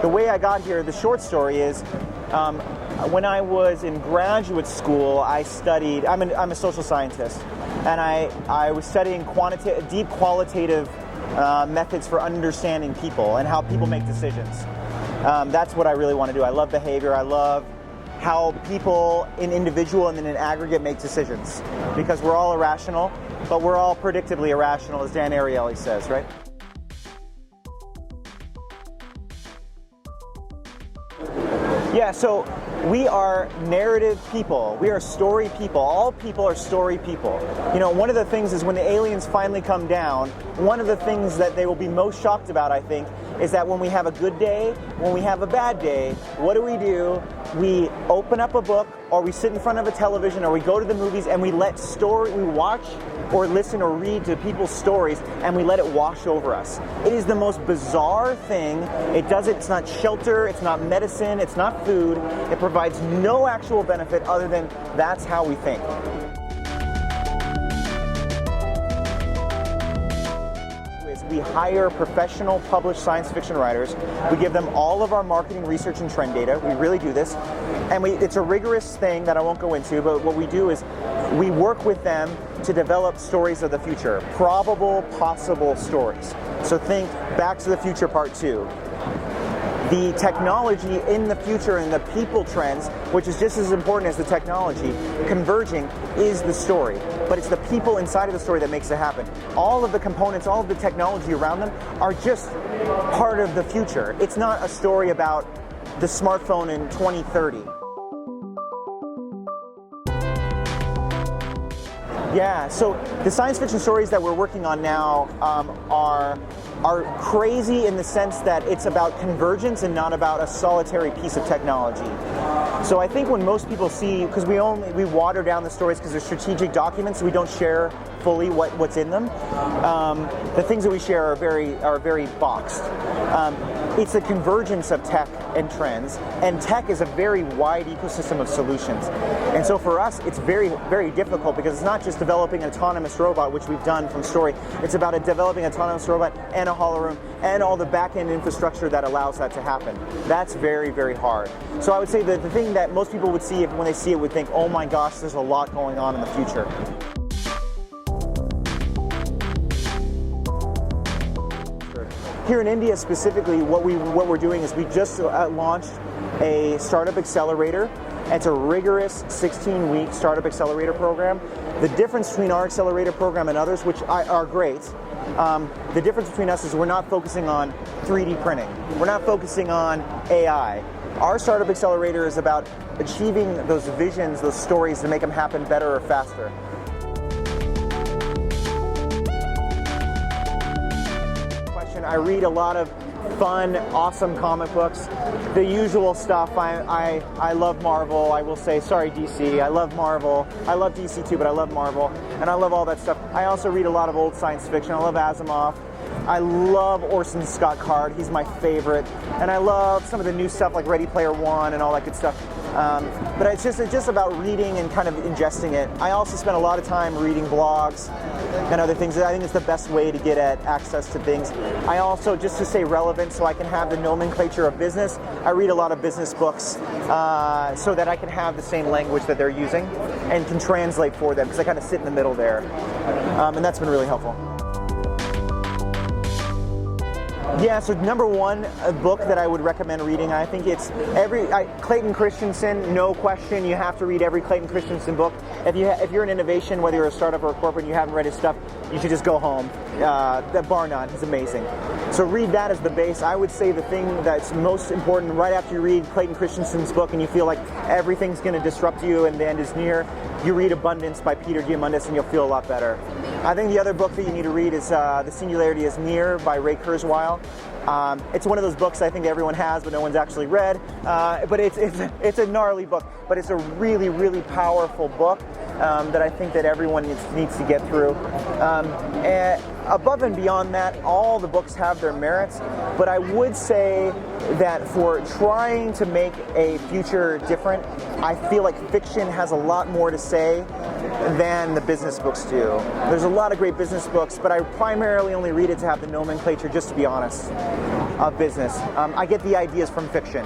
the way I got here, the short story is, when I was in graduate school, I studied, I'm a social scientist, and I was studying deep qualitative methods for understanding people and how people make decisions. That's what I really want to do. I love behavior. I love how people in individual and then in aggregate make decisions, because we're all irrational, but we're all predictably irrational, as Dan Ariely says, right? Yeah, so we are narrative people. We are story people. All people are story people. You know, one of the things is when the aliens finally come down, one of the things that they will be most shocked about, I think, is that when we have a good day, when we have a bad day, what do? We open up a book, or we sit in front of a television, or we go to the movies, and we watch or listen or read to people's stories, and we let it wash over us. It is the most bizarre thing. It's not shelter, it's not medicine, it's not food. It provides no actual benefit other than that's how we think. We hire professional published science fiction writers. We give them all of our marketing research and trend data. We really do this. And it's a rigorous thing that I won't go into, but what we do is we work with them to develop stories of the future, probable, possible stories. So think Back to the Future Part 2. The technology in the future and the people trends, which is just as important as the technology, converging is the story. But it's the people inside of the story that makes it happen. All of the components, all of the technology around them are just part of the future. It's not a story about the smartphone in 2030. Yeah, so the science fiction stories that we're working on now are crazy in the sense that it's about convergence and not about a solitary piece of technology. So I think when most people see, because we water down the stories because they're strategic documents, so we don't share fully what's in them. The things that we share are very boxed. It's a convergence of tech and trends, and tech is a very wide ecosystem of solutions. And so for us, it's very, very difficult because it's not just developing an autonomous robot, which we've done from story. It's about developing an autonomous robot and a Holoroom and all the back-end infrastructure that allows that to happen. That's very, very hard. So I would say that the thing that most people would see when they see it would think, oh my gosh, there's a lot going on in the future. Here in India specifically, what we're doing is we just launched a startup accelerator. It's a rigorous 16-week startup accelerator program. The difference between our accelerator program and others, which are great, the difference between us is we're not focusing on 3D printing. We're not focusing on AI. Our startup accelerator is about achieving those visions, those stories, to make them happen better or faster. I read a lot of fun, awesome comic books. The usual stuff. I love Marvel. I will say, sorry DC, I love Marvel. I love DC too, but I love Marvel. And I love all that stuff. I also read a lot of old science fiction. I love Asimov. I love Orson Scott Card. He's my favorite. And I love some of the new stuff like Ready Player One and all that good stuff. But it's just about reading and kind of ingesting it. I also spend a lot of time reading blogs and other things. I think it's the best way to get at access to things. I also, just to stay relevant so I can have the nomenclature of business, I read a lot of business books so that I can have the same language that they're using and can translate for them, because I kind of sit in the middle there. And that's been really helpful. Yeah, so number one, a book that I would recommend reading, I think it's Clayton Christensen, no question. You have to read every Clayton Christensen book. If you're an innovation, whether you're a startup or a corporate and you haven't read his stuff, you should just go home. Bar none, he's amazing. So read that as the base. I would say the thing that's most important right after you read Clayton Christensen's book and you feel like everything's going to disrupt you and the end is near, you read Abundance by Peter Diamandis and you'll feel a lot better. I think the other book that you need to read is The Singularity is Near by Ray Kurzweil. It's one of those books I think everyone has, but no one's actually read. But it's a gnarly book, but it's a really, really powerful book. that I think that everyone needs to get through. And above and beyond that, all the books have their merits, but I would say that for trying to make a future different, I feel like fiction has a lot more to say than the business books do. There's a lot of great business books, but I primarily only read it to have the nomenclature, just to be honest, of business. I get the ideas from fiction.